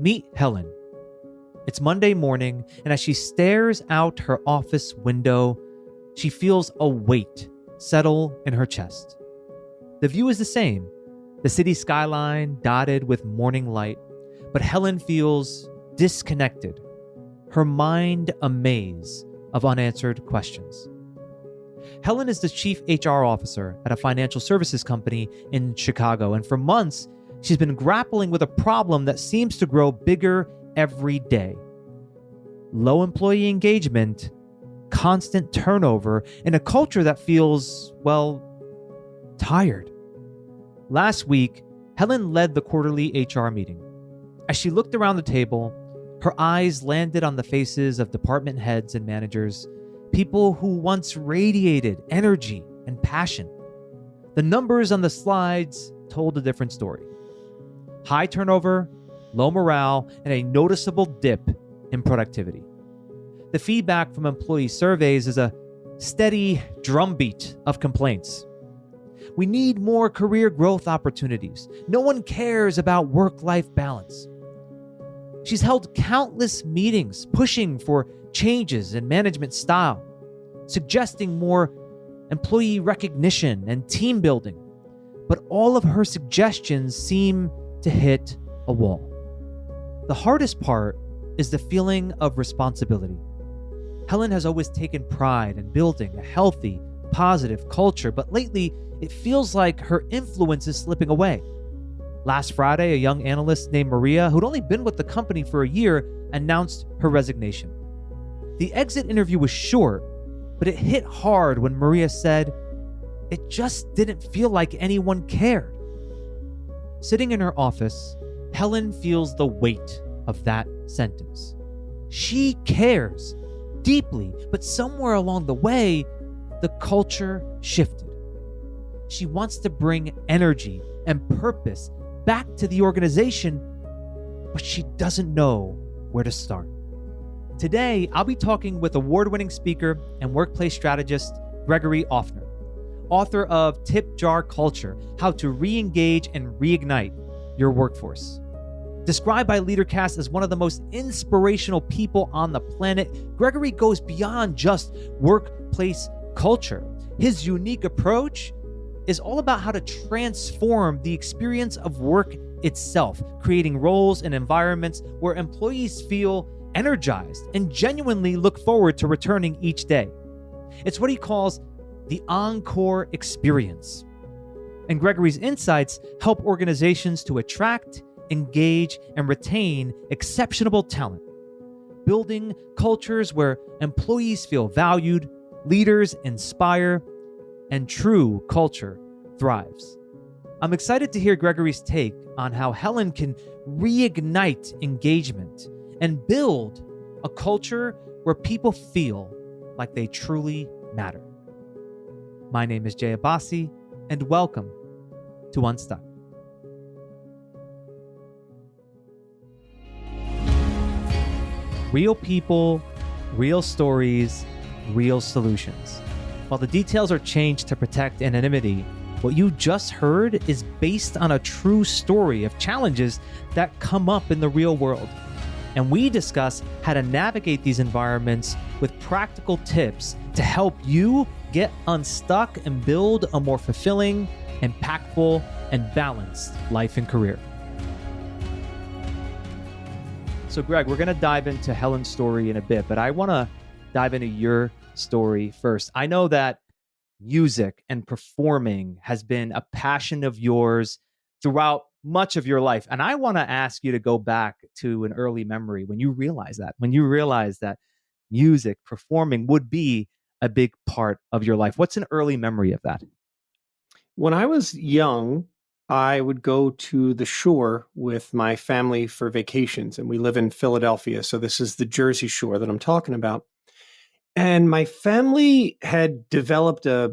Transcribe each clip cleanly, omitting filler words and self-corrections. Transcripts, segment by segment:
Meet Helen. It's Monday morning, and as she stares out her office window, she feels a weight settle in her chest. The view is the same, the city skyline dotted with morning light, but Helen feels disconnected, her mind a maze of unanswered questions. Helen is the chief HR officer at a financial services company in Chicago, and for months, she's been grappling with a problem that seems to grow bigger every day. Low employee engagement, constant turnover, and a culture that feels, well, tired. Last week, Helen led the quarterly HR meeting. As she looked around the table, her eyes landed on the faces of department heads and managers, people who once radiated energy and passion. The numbers on the slides told a different story. High turnover, low morale, and a noticeable dip in productivity. The feedback from employee surveys is a steady drumbeat of complaints. We need more career growth opportunities. No one cares about work-life balance. She's held countless meetings pushing for changes in management style, suggesting more employee recognition and team building. But all of her suggestions seem to hit a wall. The hardest part is the feeling of responsibility. Helen has always taken pride in building a healthy, positive culture, but lately it feels like her influence is slipping away. Last Friday, a young analyst named Maria, who'd only been with the company for a year, announced her resignation. The exit interview was short, but it hit hard when Maria said, "It just didn't feel like anyone cared." Sitting in her office, Helen feels the weight of that sentence. She cares deeply, but somewhere along the way, the culture shifted. She wants to bring energy and purpose back to the organization, but she doesn't know where to start. Today, I'll be talking with award-winning speaker and workplace strategist Gregory Offner, author of Tip Jar Culture: How to Reengage and Reignite Your Workforce. Described by LeaderCast as one of the most inspirational people on the planet, Gregory goes beyond just workplace culture. His unique approach is all about how to transform the experience of work itself, creating roles and environments where employees feel energized and genuinely look forward to returning each day. It's what he calls the Encore experience. And Gregory's insights help organizations to attract, engage, and retain exceptional talent, building cultures where employees feel valued, leaders inspire, and true culture thrives. I'm excited to hear Gregory's take on how Helen can reignite engagement and build a culture where people feel like they truly matter. My name is Jay Abbasi, and welcome to Unstuck. Real people, real stories, real solutions. While the details are changed to protect anonymity, what you just heard is based on a true story of challenges that come up in the real world. And we discuss how to navigate these environments with practical tips to help you get unstuck and build a more fulfilling, impactful, and balanced life and career. So Greg, we're going to dive into Helen's story in a bit, but I want to dive into your story first. I know that music and performing has been a passion of yours throughout much of your life. And I want to ask you to go back to an early memory when you realized that music, performing would be a big part of your life. What's an early memory of that? When I was young, I would go to the shore with my family for vacations, and we live in Philadelphia. So this is the Jersey Shore that I'm talking about. And my family had developed a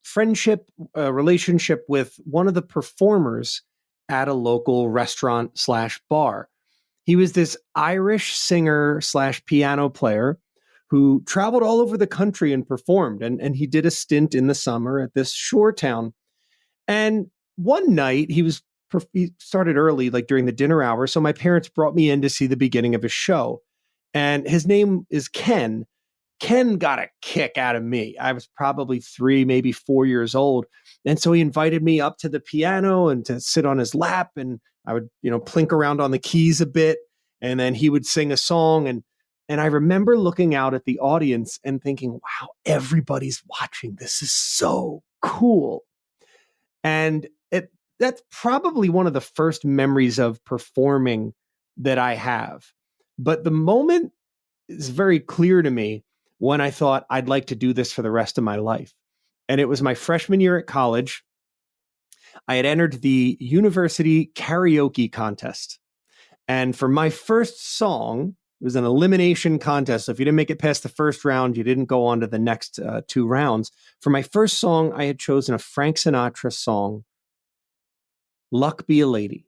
friendship, a relationship with one of the performers at a local restaurant / bar. He was this Irish singer / piano player who traveled all over the country and performed. And he did a stint in the summer at this shore town. And one night he was he started early, like during the dinner hour. So my parents brought me in to see the beginning of his show. And his name is Ken. Ken got a kick out of me. I was probably 3, maybe 4 years old. And so he invited me up to the piano and to sit on his lap. And I would, plink around on the keys a bit. And then he would sing a song. And I remember looking out at the audience and thinking, wow, everybody's watching. This is so cool. And that's probably one of the first memories of performing that I have. But the moment is very clear to me when I thought I'd like to do this for the rest of my life. And it was my freshman year at college. I had entered the university karaoke contest. And for my first song, it was an elimination contest. So if you didn't make it past the first round, you didn't go on to the next 2 rounds. For my first song, I had chosen a Frank Sinatra song, Luck Be a Lady.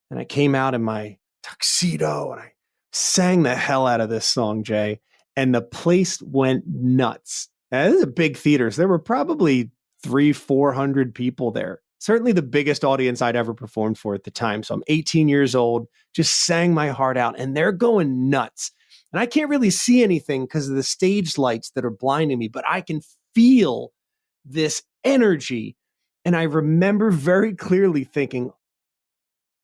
And I came out in my tuxedo and I sang the hell out of this song, Jay. And the place went nuts. Now, this is a big theater. So there were probably 300-400 people there. Certainly the biggest audience I'd ever performed for at the time. So I'm 18 years old, just sang my heart out, and they're going nuts. And I can't really see anything because of the stage lights that are blinding me, but I can feel this energy. And I remember very clearly thinking,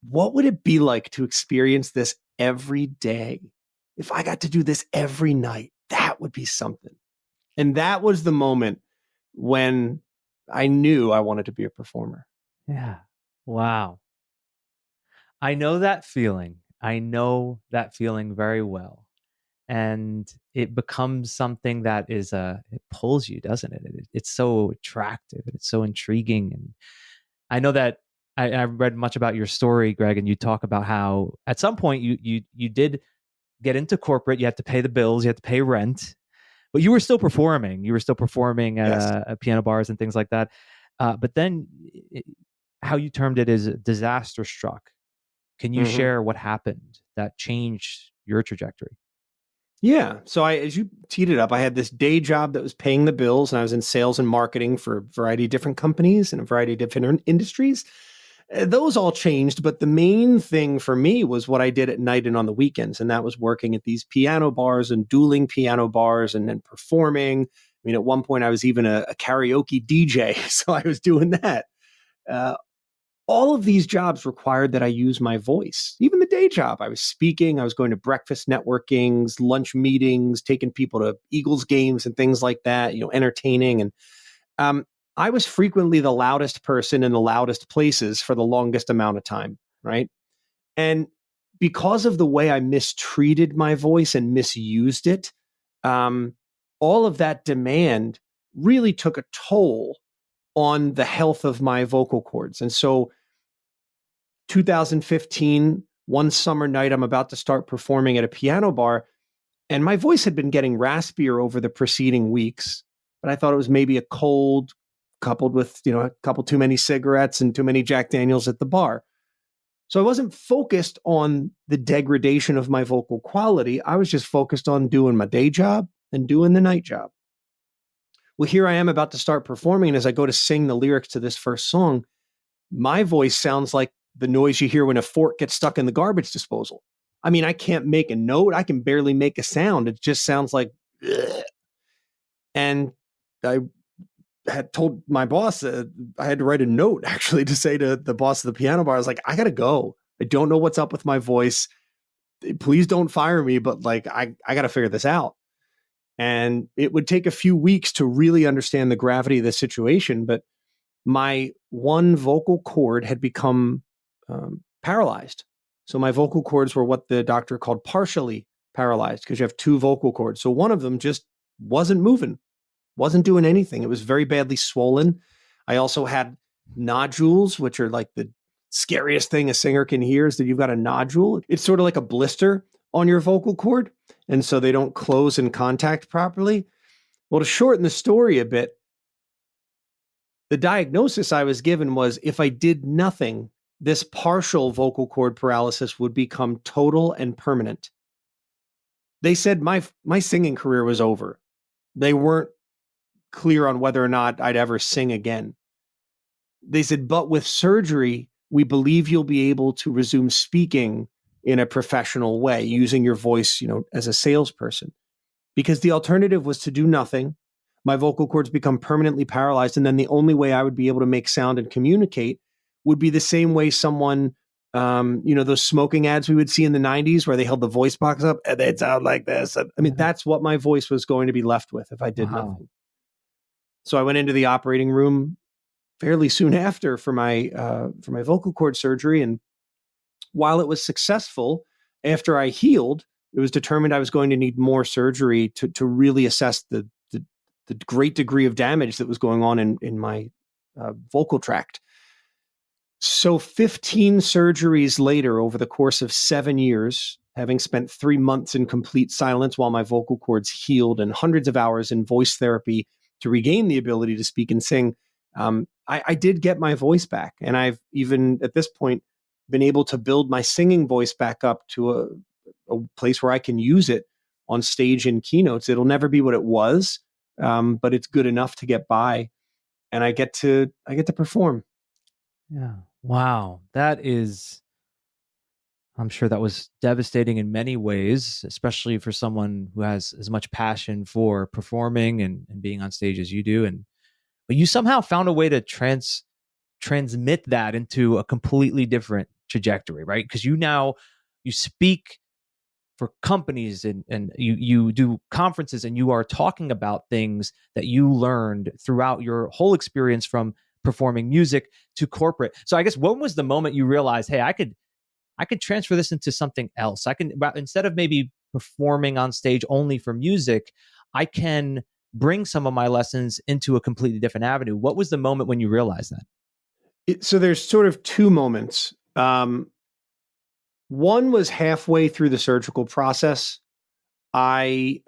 what would it be like to experience this every day? If I got to do this every night, that would be something. And that was the moment when I knew I wanted to be a performer. Yeah. Wow. I know that feeling. I know that feeling very well. And it becomes something that is it pulls you, doesn't it? It's so attractive and it's so intriguing. And I know that I read much about your story, Greg, and you talk about how at some point you did get into corporate. You had to pay the bills, you had to pay rent, but you were still performing. You were still performing at, Yes. at piano bars and things like that. But then, how you termed it is disaster struck. Can you Mm-hmm. share what happened that changed your trajectory? Yeah. So as you teed it up, I had this day job that was paying the bills, and I was in sales and marketing for a variety of different companies and a variety of different industries. Those all changed, but the main thing for me was what I did at night and on the weekends, and that was working at these piano bars and dueling piano bars and then performing. I mean, at one point I was even a karaoke DJ, so I was doing that. Uh, all of these jobs required that I use my voice. Even the day job, I was speaking, I was going to breakfast networkings, lunch meetings, taking people to Eagles games and things like that, entertaining. And um, I was frequently the loudest person in the loudest places for the longest amount of time, right? And because of the way I mistreated my voice and misused it, um, all of that demand really took a toll on the health of my vocal cords. And so 2015, one summer night, I'm about to start performing at a piano bar, and my voice had been getting raspier over the preceding weeks, but I thought it was maybe a cold coupled with, a couple too many cigarettes and too many Jack Daniels at the bar. So I wasn't focused on the degradation of my vocal quality. I was just focused on doing my day job and doing the night job. Well, here I am about to start performing, and as I go to sing the lyrics to this first song, my voice sounds like the noise you hear when a fork gets stuck in the garbage disposal. I mean, I can't make a note. I can barely make a sound. It just sounds like, ugh. And I had told my boss, I had to write a note actually to say to the boss of the piano bar, I was like, I got to go. I don't know what's up with my voice. Please don't fire me, but like, I got to figure this out. And it would take a few weeks to really understand the gravity of the situation. But my one vocal cord had become paralyzed. So my vocal cords were what the doctor called partially paralyzed because you have 2 vocal cords. So one of them just wasn't moving, wasn't doing anything. It was very badly swollen. I also had nodules, which are like the scariest thing a singer can hear is that you've got a nodule. It's sort of like a blister on your vocal cord. And so they don't close in contact properly. Well, to shorten the story a bit, the diagnosis I was given was if I did nothing, this partial vocal cord paralysis would become total and permanent. They said my singing career was over. They weren't clear on whether or not I'd ever sing again. They said, but with surgery, we believe you'll be able to resume speaking in a professional way, using your voice, as a salesperson. Because the alternative was to do nothing. My vocal cords become permanently paralyzed. And then the only way I would be able to make sound and communicate would be the same way someone, those smoking ads we would see in the 90s where they held the voice box up and they'd sound like this. I mean, that's what my voice was going to be left with if I did nothing. So I went into the operating room fairly soon after for my vocal cord surgery. And while it was successful, after I healed, it was determined I was going to need more surgery to really assess the great degree of damage that was going on in my vocal tract. So 15 surgeries later, over the course of 7 years, having spent 3 months in complete silence while my vocal cords healed and hundreds of hours in voice therapy to regain the ability to speak and sing, I did get my voice back. And I've even at this point been able to build my singing voice back up to a place where I can use it on stage in keynotes. It'll never be what it was, but it's good enough to get by, and I get to perform. Yeah. Wow. I'm sure that was devastating in many ways, especially for someone who has as much passion for performing and being on stage as you do. But you somehow found a way to transmit that into a completely different trajectory, right? Because you speak for companies and you do conferences and you are talking about things that you learned throughout your whole experience from performing music to corporate. So I guess when was the moment you realized, hey, I could transfer this into something else? Instead of maybe performing on stage only for music, I can bring some of my lessons into a completely different avenue. What was the moment when you realized that? So there's sort of two moments. One was halfway through the surgical process. I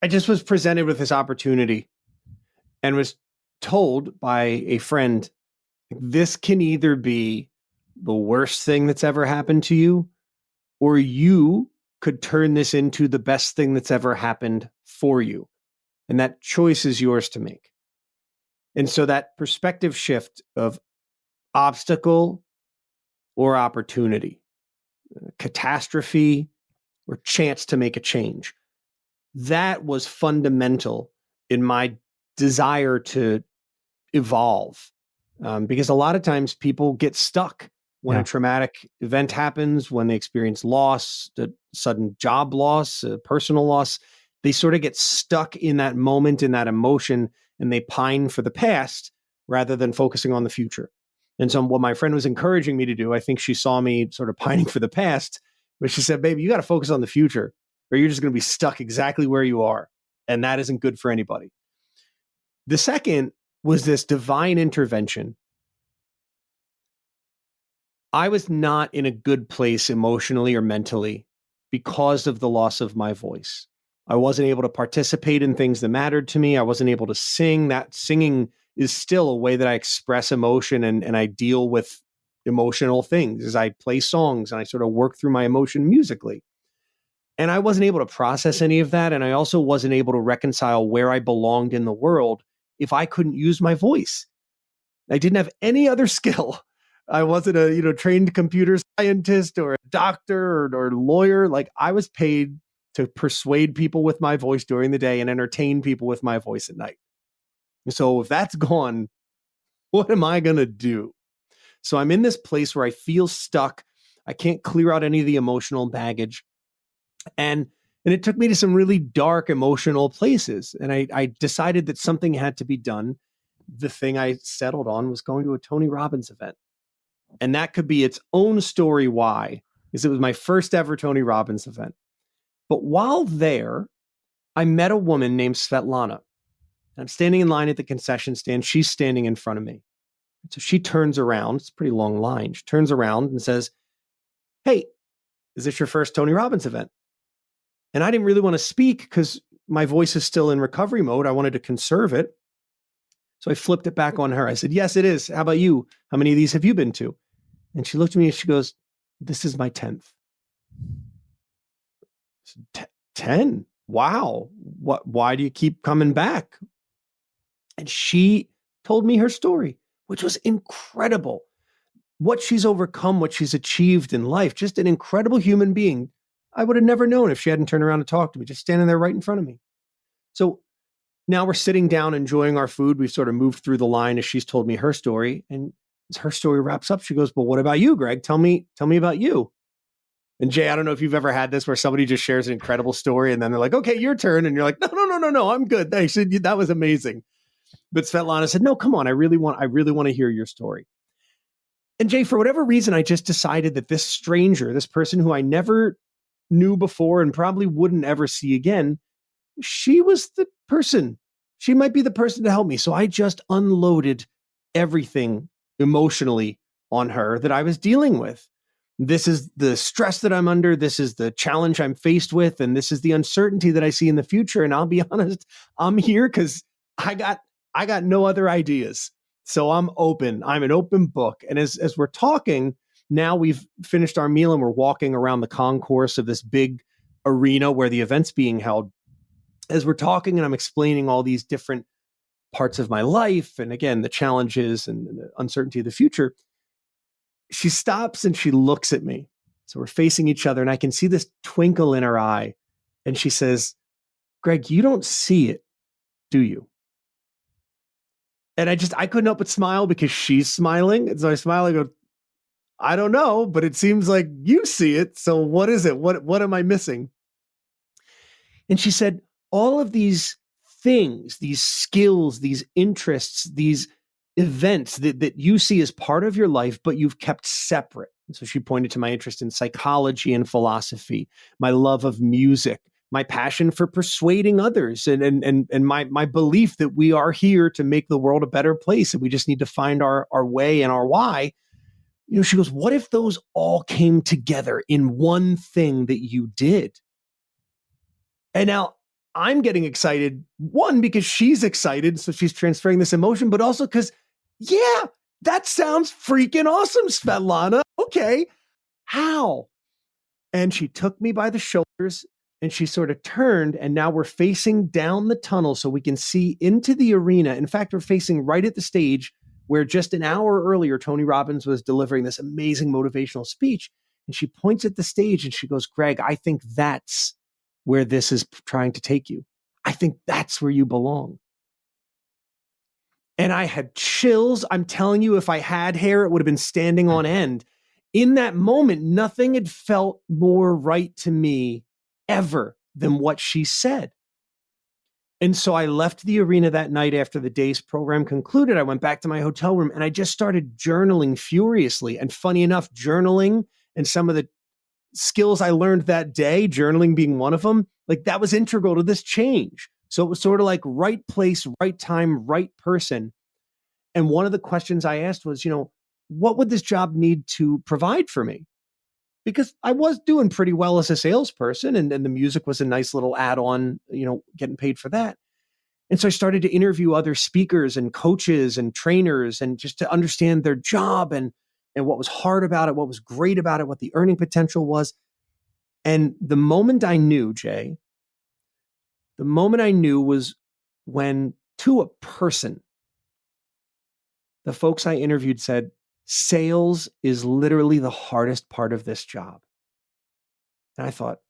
just was presented with this opportunity and was told by a friend, this can either be the worst thing that's ever happened to you, or you could turn this into the best thing that's ever happened for you. And that choice is yours to make. And so that perspective shift of obstacle or opportunity, catastrophe or chance to make a change, that was fundamental in my desire to evolve. Because a lot of times people get stuck when a traumatic event happens, when they experience loss, the sudden job loss, personal loss. They sort of get stuck in that moment, in that emotion, and they pine for the past rather than focusing on the future. And so what my friend was encouraging me to do, I think she saw me sort of pining for the past, but she said, baby, you got to focus on the future or you're just going to be stuck exactly where you are. And that isn't good for anybody. The second was this divine intervention. I was not in a good place emotionally or mentally because of the loss of my voice. I wasn't able to participate in things that mattered to me. I wasn't able to sing. That singing is still a way that I express emotion and I deal with emotional things as I play songs and I sort of work through my emotion musically. And I wasn't able to process any of that. And I also wasn't able to reconcile where I belonged in the world if I couldn't use my voice. I didn't have any other skill. I wasn't a trained computer scientist or a doctor or lawyer. Like I was paid to persuade people with my voice during the day and entertain people with my voice at night. So if that's gone, what am I going to do? So I'm in this place where I feel stuck. I can't clear out any of the emotional baggage. And it took me to some really dark emotional places. And I decided that something had to be done. The thing I settled on was going to a Tony Robbins event. And that could be its own story why, because it was my first ever Tony Robbins event. But while there, I met a woman named Svetlana. I'm standing in line at the concession stand. She's standing in front of me. So she turns around. It's a pretty long line. She turns around and says, hey, is this your first Tony Robbins event? And I didn't really want to speak because my voice is still in recovery mode. I wanted to conserve it. So I flipped it back on her. I said, yes, it is. How about you? How many of these have you been to? And she looked at me and she goes, this is my 10th. 10? Wow. Why do you keep coming back? And she told me her story. which was incredible. What she's overcome, what she's achieved in life, just an incredible human being. I would have never known if she hadn't turned around to talk to me, just standing there right in front of me. So now we're sitting down enjoying our food. We've sort of moved through the line as she's told me her story. And as her story wraps up, she goes, "Well, what about you, Greg? Tell me about you." And Jay, I don't know if you've ever had this where somebody just shares an incredible story and then they're like, "Okay, your turn." And you're like, no, I'm good. Thanks. That was amazing. But Svetlana said, "No, come on. I really want to hear your story." And Jay, for whatever reason, I just decided that this stranger, this person who I never knew before and probably wouldn't ever see again, she was the person. She might be the person to help me. So I just unloaded everything emotionally on her that I was dealing with. This is the stress that I'm under. This is the challenge I'm faced with. And this is the uncertainty that I see in the future. And I'll be honest, I'm here because I got no other ideas. So I'm open. I'm an open book. And as we're talking, now we've finished our meal and we're walking around the concourse of this big arena where the event's being held. As we're talking and I'm explaining all these different parts of my life, and again, the challenges and the uncertainty of the future, she stops and she looks at me. So we're facing each other and I can see this twinkle in her eye. And she says, "Greg, you don't see it, do you?" And I couldn't help but smile because she's smiling. And so I smile, I go, "I don't know, but it seems like you see it. So what is it? What am I missing?" And she said, "All of these things, these skills, these interests, these events that you see as part of your life, but you've kept separate." And so she pointed to my interest in psychology and philosophy, my love of music, my passion for persuading others, and my belief that we are here to make the world a better place. And we just need to find our way and our why. She goes, "What if those all came together in one thing that you did?" And now I'm getting excited, one, because she's excited, so she's transferring this emotion, but also because, yeah, that sounds freaking awesome, Svetlana. Okay, how? And she took me by the shoulders and she sort of turned, and now we're facing down the tunnel so we can see into the arena. In fact, we're facing right at the stage where just an hour earlier, Tony Robbins was delivering this amazing motivational speech. And she points at the stage and she goes, "Greg, I think that's where this is trying to take you. I think that's where you belong." And I had chills. I'm telling you, if I had hair, it would have been standing on end. In that moment, nothing had felt more right to me ever than what she said. And so I left the arena that night after the day's program concluded. I went back to my hotel room and I just started journaling furiously. And funny enough, journaling and some of the skills I learned that day, journaling being one of them, like that was integral to this change. So it was sort of like right place, right time, right person. And one of the questions I asked was, what would this job need to provide for me? Because I was doing pretty well as a salesperson and the music was a nice little add-on, getting paid for that. And so I started to interview other speakers and coaches and trainers and just to understand their job and what was hard about it, what was great about it, what the earning potential was. And the moment I knew, Jay, was when, to a person, the folks I interviewed said, "Sales is literally the hardest part of this job." And I thought,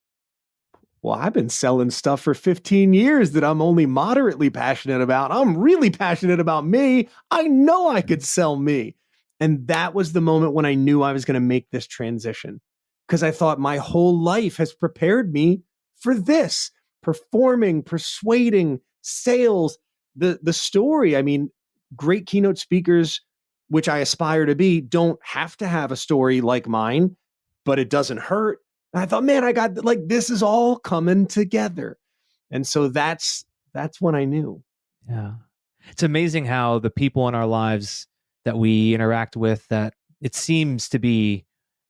well, I've been selling stuff for 15 years that I'm only moderately passionate about. I'm really passionate about me. I know I could sell me. And that was the moment when I knew I was going to make this transition, because I thought my whole life has prepared me for this: performing, persuading, sales, the story. I mean, great keynote speakers, which I aspire to be, don't have to have a story like mine, but it doesn't hurt. And I thought, man, I got, like, this is all coming together. And so that's when I knew. Yeah. It's amazing how the people in our lives that we interact with that it seems to be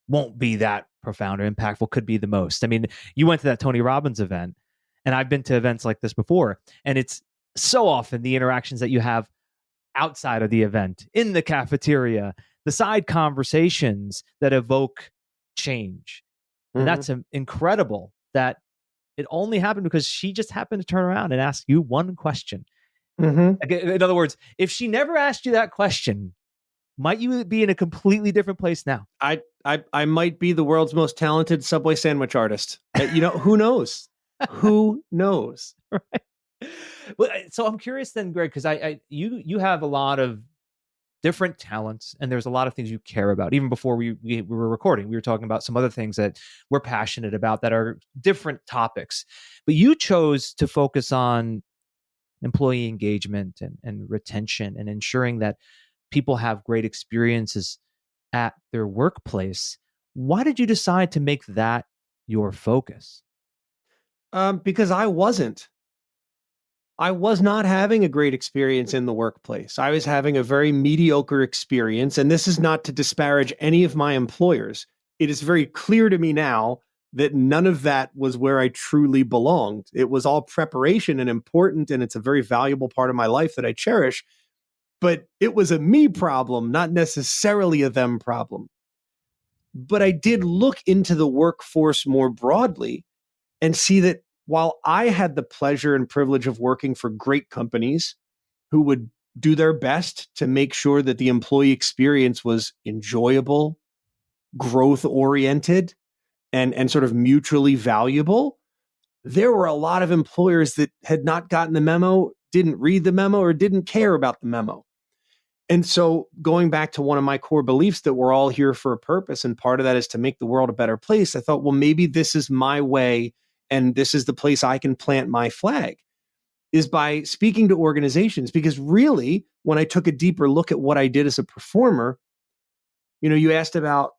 won't be that profound or impactful could be the most. I mean, you went to that Tony Robbins event, and I've been to events like this before, and it's so often the interactions that you have outside of the event, in the cafeteria, the side conversations that evoke change. And that's incredible that it only happened because she just happened to turn around and ask you one question. Mm-hmm. In other words, if she never asked you that question, Might you be in a completely different place now? I might be the world's most talented Subway sandwich artist. Who knows? Who knows? Right. Well, so I'm curious then, Greg, because you have a lot of different talents, and there's a lot of things you care about. Even before we were recording, we were talking about some other things that we're passionate about that are different topics. But you chose to focus on employee engagement and retention and ensuring that people have great experiences at their workplace. Why did you decide to make that your focus? Because I was not having a great experience in the workplace. I was having a very mediocre experience. And this is not to disparage any of my employers. It is very clear to me now that none of that was where I truly belonged. It was all preparation and important, and it's a very valuable part of my life that I cherish. But it was a me problem, not necessarily a them problem. But I did look into the workforce more broadly and see that while I had the pleasure and privilege of working for great companies who would do their best to make sure that the employee experience was enjoyable, growth oriented, and sort of mutually valuable, there were a lot of employers that had not gotten the memo, didn't read the memo, or didn't care about the memo. And so, going back to one of my core beliefs that we're all here for a purpose, and part of that is to make the world a better place, I thought, well, maybe this is my way, and this is the place I can plant my flag, is by speaking to organizations. Because really, when I took a deeper look at what I did as a performer, you asked about,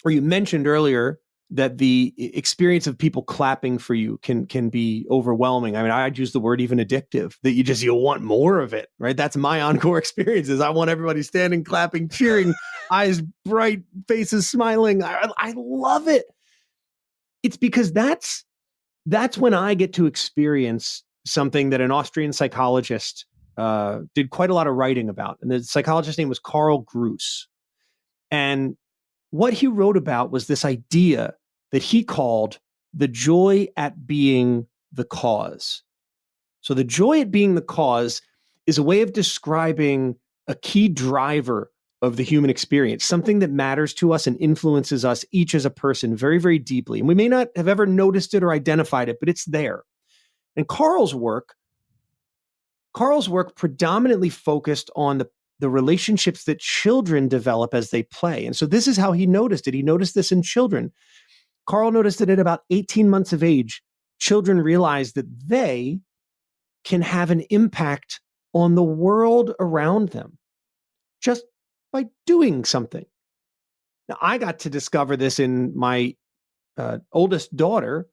or you mentioned earlier, that the experience of people clapping for you can be overwhelming. I mean, I'd use the word even addictive, that you want more of it, right? That's my Encore experiences. I want everybody standing, clapping, cheering, eyes bright, faces smiling. I love it. It's because that's when I get to experience something that an Austrian psychologist did quite a lot of writing about. And the psychologist's name was Carl Gruss. And what he wrote about was this idea that he called the joy at being the cause. So the joy at being the cause is a way of describing a key driver of the human experience, something that matters to us and influences us each as a person very, very deeply. And we may not have ever noticed it or identified it, but it's there. And Carl's work predominantly focused on the relationships that children develop as they play. And so this is how he noticed it. He noticed this in children. Carl noticed that at about 18 months of age, children realize that they can have an impact on the world around them just by doing something. Now, I got to discover this in my oldest daughter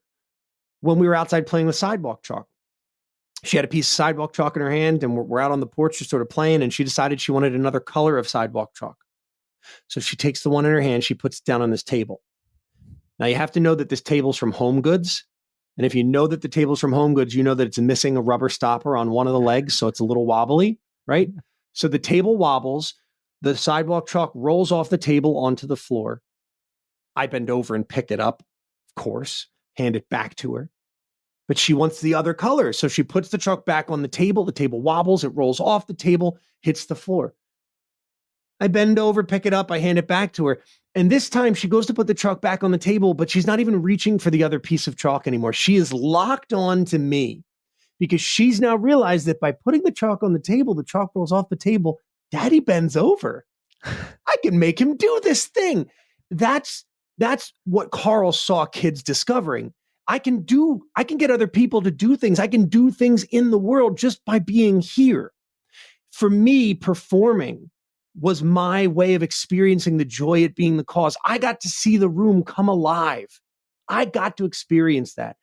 when we were outside playing with sidewalk chalk. She had a piece of sidewalk chalk in her hand, and we're out on the porch just sort of playing, and she decided she wanted another color of sidewalk chalk. So she takes the one in her hand, she puts it down on this table. Now, you have to know that this table's from Home Goods. And if you know that the table's from Home Goods, you know that it's missing a rubber stopper on one of the legs, so it's a little wobbly, right? So the table wobbles, the sidewalk chalk rolls off the table onto the floor. I bend over and pick it up, of course, hand it back to her. But she wants the other color. So she puts the chalk back on the table wobbles, it rolls off the table, hits the floor. I bend over, pick it up, I hand it back to her. And this time she goes to put the chalk back on the table, but she's not even reaching for the other piece of chalk anymore. She is locked on to me because she's now realized that by putting the chalk on the table, the chalk rolls off the table, Daddy bends over. I can make him do this thing. That's what Carl saw kids discovering. I can get other people to do things. I can do things in the world just by being here. For me, performing was my way of experiencing the joy at being the cause. I got to see the room come alive. I got to experience that.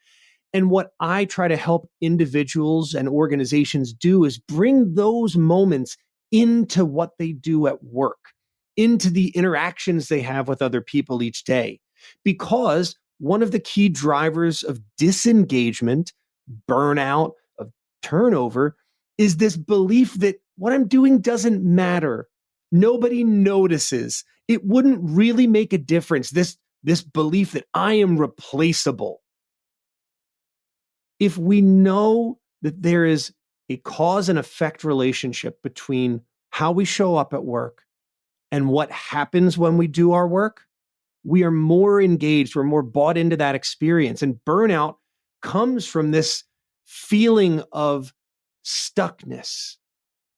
And what I try to help individuals and organizations do is bring those moments into what they do at work, into the interactions they have with other people each day. Because one of the key drivers of disengagement, burnout, of turnover is this belief that what I'm doing doesn't matter. Nobody notices. It wouldn't really make a difference. This belief that I am replaceable. If we know that there is a cause and effect relationship between how we show up at work And what happens when we do our work? We are more engaged, we're more bought into that experience. And burnout comes from this feeling of stuckness,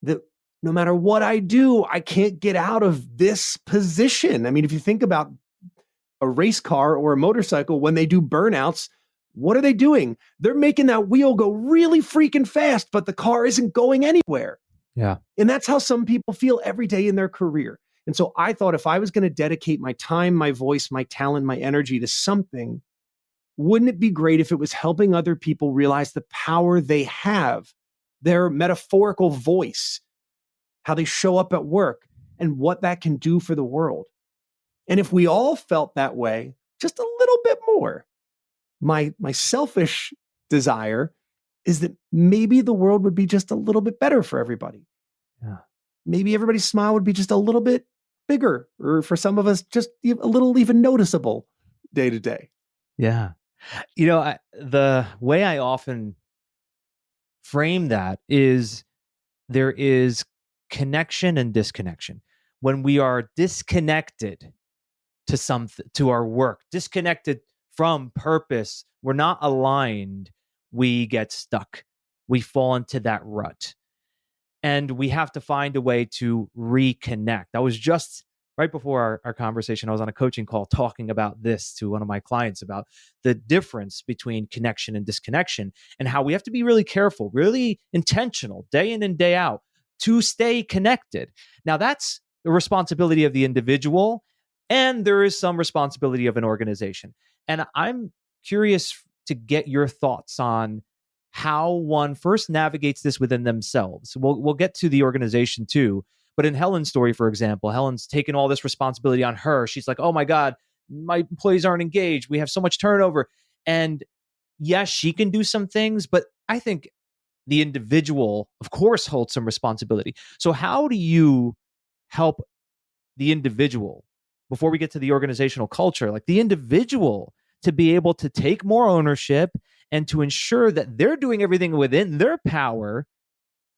that no matter what I do, I can't get out of this position. I mean, if you think about a race car or a motorcycle, when they do burnouts, what are they doing? They're making that wheel go really freaking fast, but the car isn't going anywhere. Yeah. And that's how some people feel every day in their career. And so I thought, if I was going to dedicate my time, my voice, my talent, my energy to something, wouldn't it be great if it was helping other people realize the power they have, their metaphorical voice, how they show up at work, and what that can do for the world? And if we all felt that way just a little bit more, my selfish desire is that maybe the world would be just a little bit better for everybody. Yeah. Maybe everybody's smile would be just a little bit bigger, or for some of us, just a little even noticeable day to day. Yeah. The way I often frame that is, there is connection and disconnection. When we are disconnected to our work, disconnected from purpose, we're not aligned, we get stuck. We fall into that rut. And we have to find a way to reconnect. I was just right before our conversation, I was on a coaching call talking about this to one of my clients, about the difference between connection and disconnection, and how we have to be really careful, really intentional, day in and day out, to stay connected. Now, that's the responsibility of the individual, and there is some responsibility of an organization. And I'm curious to get your thoughts on how one first navigates this within themselves. We'll get to the organization too. But in Helen's story, for example, Helen's taken all this responsibility on her. She's like, oh my God, my employees aren't engaged. We have so much turnover. And yes, she can do some things, but I think the individual, of course, holds some responsibility. So how do you help the individual, before we get to the organizational culture, like the individual, to be able to take more ownership and to ensure that they're doing everything within their power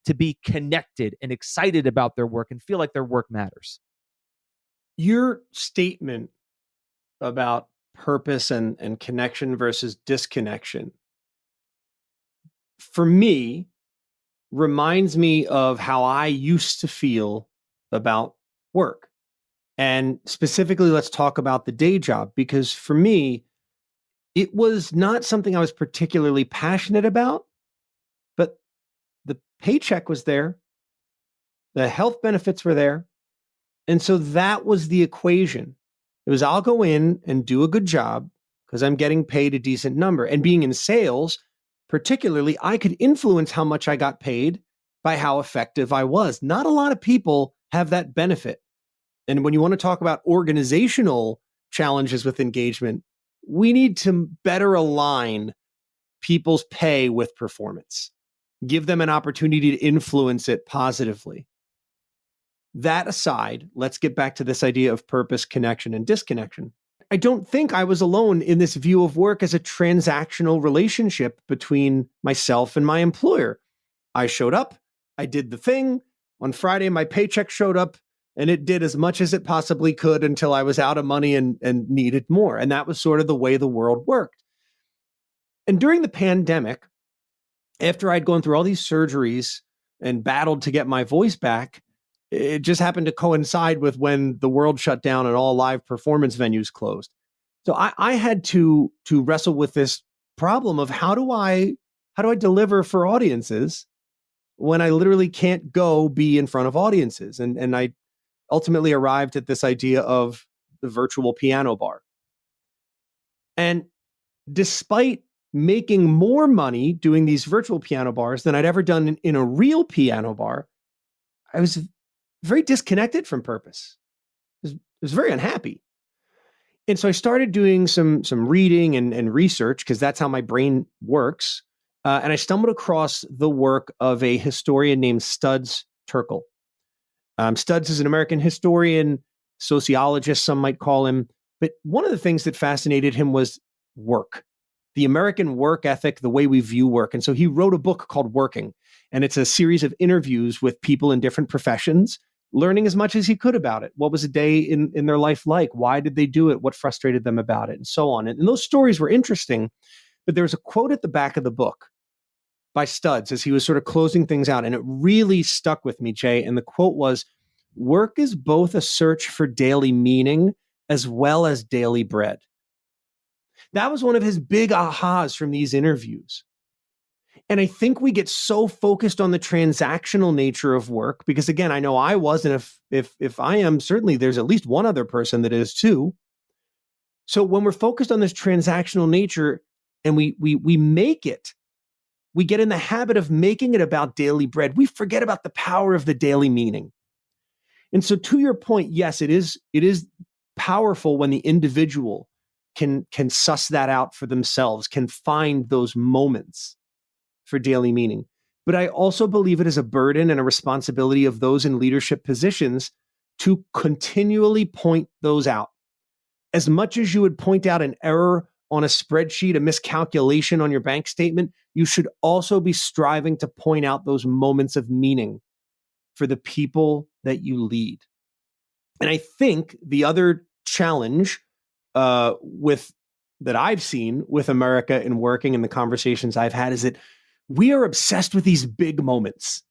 to be connected and excited about their work and feel like their work matters? Your statement about purpose and connection versus disconnection, for me, reminds me of how I used to feel about work. And specifically, let's talk about the day job, because for me, it was not something I was particularly passionate about, but the paycheck was there, the health benefits were there. And so that was the equation. It was, I'll go in and do a good job because I'm getting paid a decent number. And being in sales, particularly, I could influence how much I got paid by how effective I was. Not a lot of people have that benefit. And when you want to talk about organizational challenges with engagement, we need to better align people's pay with performance, give them an opportunity to influence it positively. That aside, let's get back to this idea of purpose, connection, and disconnection. I don't think I was alone in this view of work as a transactional relationship between myself and my employer. I showed up, I did the thing. On Friday, my paycheck showed up, and it did as much as it possibly could until I was out of money and needed more. And that was sort of the way the world worked. And during the pandemic, after I'd gone through all these surgeries and battled to get my voice back, it just happened to coincide with when the world shut down and all live performance venues closed. So I had to wrestle with this problem of how do I deliver for audiences when I literally can't go be in front of audiences? And I ultimately arrived at this idea of the virtual piano bar. And despite making more money doing these virtual piano bars than I'd ever done in a real piano bar, I was very disconnected from purpose. I was very unhappy. And so I started doing some reading and research, because that's how my brain works. And I stumbled across the work of a historian named Studs Terkel. Studs is an American historian, sociologist, some might call him. But one of the things that fascinated him was work, the American work ethic, the way we view work. And so he wrote a book called Working. And it's a series of interviews with people in different professions, learning as much as he could about it. What was a day in their life like? Why did they do it? What frustrated them about it? And so on. And those stories were interesting, but there was a quote at the back of the book by Studs as he was sort of closing things out. And it really stuck with me, Jay. And the quote was, "Work is both a search for daily meaning as well as daily bread." That was one of his big ahas from these interviews. And I think we get so focused on the transactional nature of work, because again, I know I was, and if I am, certainly there's at least one other person that is too. So when we're focused on this transactional nature and we make it, we get in the habit of making it about daily bread. We forget about the power of the daily meaning. And so to your point, yes, it is powerful when the individual can suss that out for themselves, can find those moments for daily meaning. But I also believe it is a burden and a responsibility of those in leadership positions to continually point those out. As much as you would point out an error on a spreadsheet, a miscalculation on your bank statement, you should also be striving to point out those moments of meaning for the people that you lead. And I think the other challenge with that I've seen with America in working and the conversations I've had is that we are obsessed with these big moments,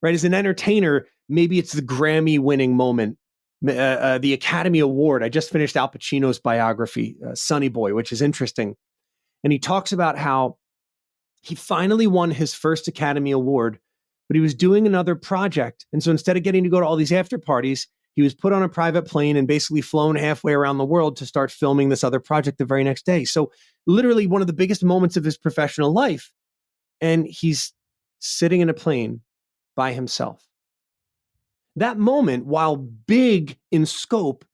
right? As an entertainer, maybe it's the Grammy winning moment, the Academy Award. I just finished Al Pacino's biography, Sonny Boy, which is interesting. And he talks about how he finally won his first Academy Award, but he was doing another project. And so instead of getting to go to all these after parties, he was put on a private plane and basically flown halfway around the world to start filming this other project the very next day. So literally one of the biggest moments of his professional life. And he's sitting in a plane by himself. That moment, while big in scope,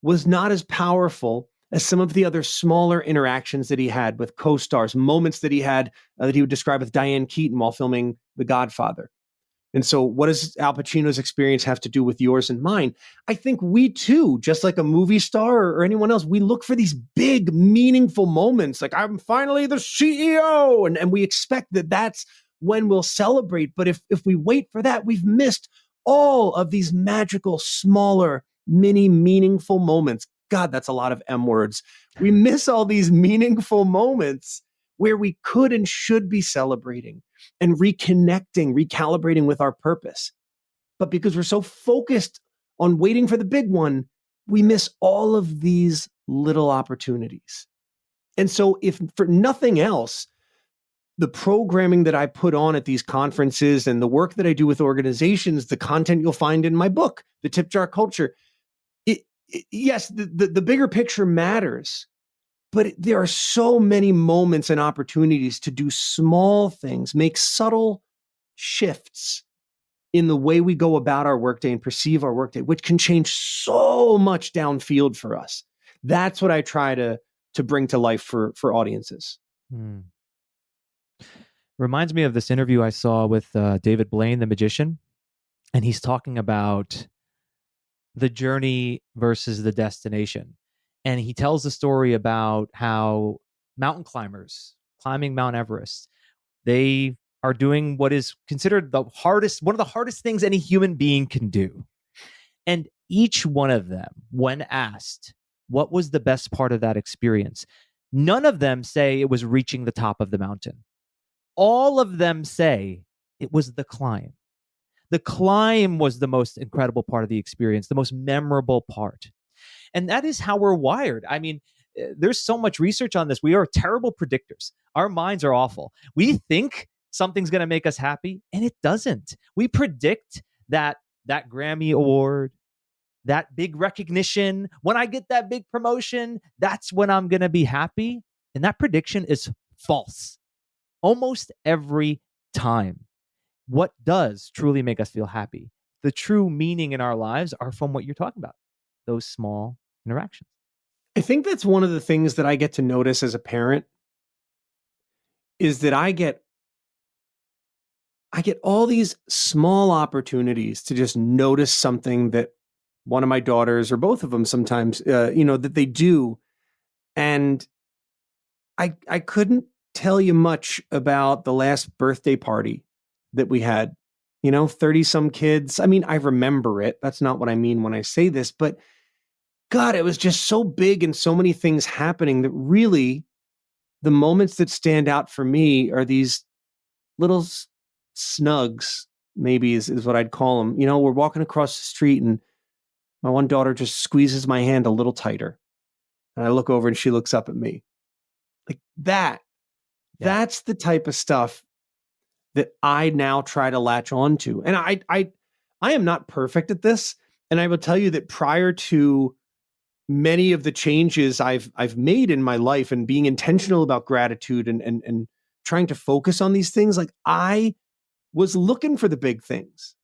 was not as powerful as some of the other smaller interactions that he had with co-stars, moments that he had that he would describe with Diane Keaton while filming The Godfather. And so what does Al Pacino's experience have to do with yours and mine? I think we too, just like a movie star or anyone else, we look for these big, meaningful moments. Like, I'm finally the CEO. And we expect that that's when we'll celebrate. But if we wait for that, we've missed all of these magical, smaller, mini, meaningful moments. God, that's a lot of M words. We miss all these meaningful moments where we could and should be celebrating and reconnecting, recalibrating with our purpose. But because we're so focused on waiting for the big one, we miss all of these little opportunities. And so if for nothing else, the programming that I put on at these conferences and the work that I do with organizations, the content you'll find in my book, The Tip Jar Culture, yes, the bigger picture matters. But there are so many moments and opportunities to do small things, make subtle shifts in the way we go about our workday and perceive our workday, which can change so much downfield for us. That's what I try to bring to life for audiences. Reminds me of this interview I saw with David Blaine, the magician, and he's talking about the journey versus the destination. And he tells the story about how mountain climbers climbing Mount Everest, they are doing what is considered one of the hardest things any human being can do. And each one of them, when asked what was the best part of that experience, none of them say it was reaching the top of the mountain. All of them say it was the climb. The climb was the most incredible part of the experience, the most memorable part. And that is how we're wired. I mean, there's so much research on this. We are terrible predictors. Our minds are awful. We think something's going to make us happy, and it doesn't. We predict that Grammy Award, that big recognition, when I get that big promotion, that's when I'm going to be happy. And that prediction is false almost every time. What does truly make us feel happy? The true meaning in our lives are from what you're talking about, those small interactions. I think that's one of the things that I get to notice as a parent is that I get all these small opportunities to just notice something that one of my daughters or both of them sometimes, that they do. And I couldn't tell you much about the last birthday party that we had, 30 some kids. I mean, I remember it. That's not what I mean when I say this, but God, it was just so big and so many things happening that really the moments that stand out for me are these little snugs, maybe is what I'd call them. We're walking across the street and my one daughter just squeezes my hand a little tighter. And I look over and she looks up at me. Like that. Yeah. That's the type of stuff that I now try to latch on to. And I am not perfect at this. And I will tell you that prior to many of the changes I've made in my life and being intentional about gratitude and trying to focus on these things, like I was looking for the big things.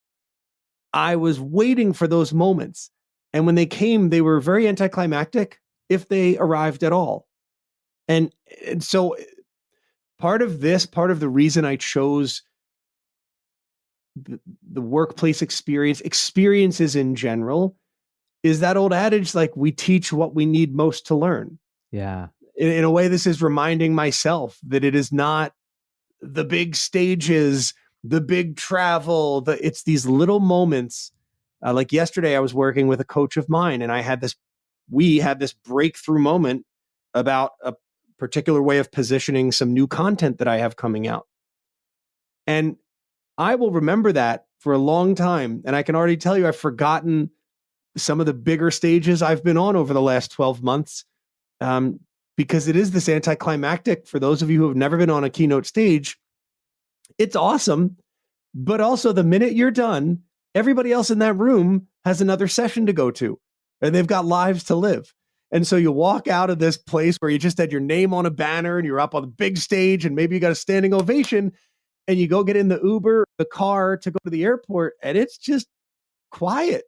I was waiting for those moments. And when they came, they were very anticlimactic if they arrived at all. And so part of the reason I chose the workplace experiences in general, is that old adage, like we teach what we need most to learn. Yeah. In a way, this is reminding myself that it is not the big stages, the big travel, it's these little moments. Like yesterday, I was working with a coach of mine and we had this breakthrough moment about a particular way of positioning some new content that I have coming out. And I will remember that for a long time. And I can already tell you, I've forgotten some of the bigger stages I've been on over the last 12 months. Because it is this anticlimactic. For those of you who have never been on a keynote stage, it's awesome. But also, the minute you're done, everybody else in that room has another session to go to, and they've got lives to live. And so you walk out of this place where you just had your name on a banner and you're up on the big stage and maybe you got a standing ovation, and you go get in the Uber, the car to go to the airport, and it's just quiet.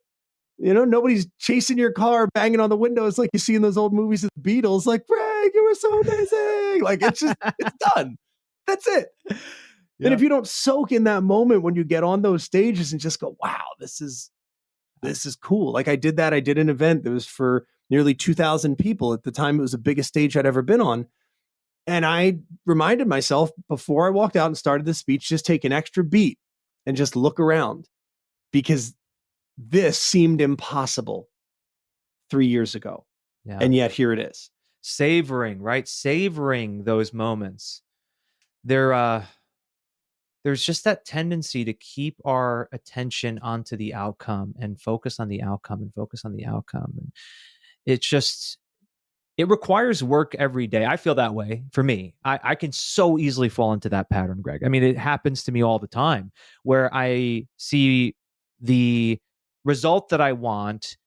Nobody's chasing your car, banging on the windows like you see in those old movies of the Beatles, like, Greg, you were so amazing. Like, it's done. That's it. Yeah. And if you don't soak in that moment when you get on those stages and just go, wow, this is cool. Like I did an event that was for nearly 2,000 people. At the time, it was the biggest stage I'd ever been on. And I reminded myself before I walked out and started the speech, just take an extra beat and just look around, because this seemed impossible 3 years ago. Yeah. And yet here it is. Savoring, right? Savoring those moments. There's just that tendency to keep our attention onto the outcome and focus on the outcome and focus on the outcome. And it requires work every day. I feel that way for me. I can so easily fall into that pattern, Greg. I mean, it happens to me all the time where I see the result that I want,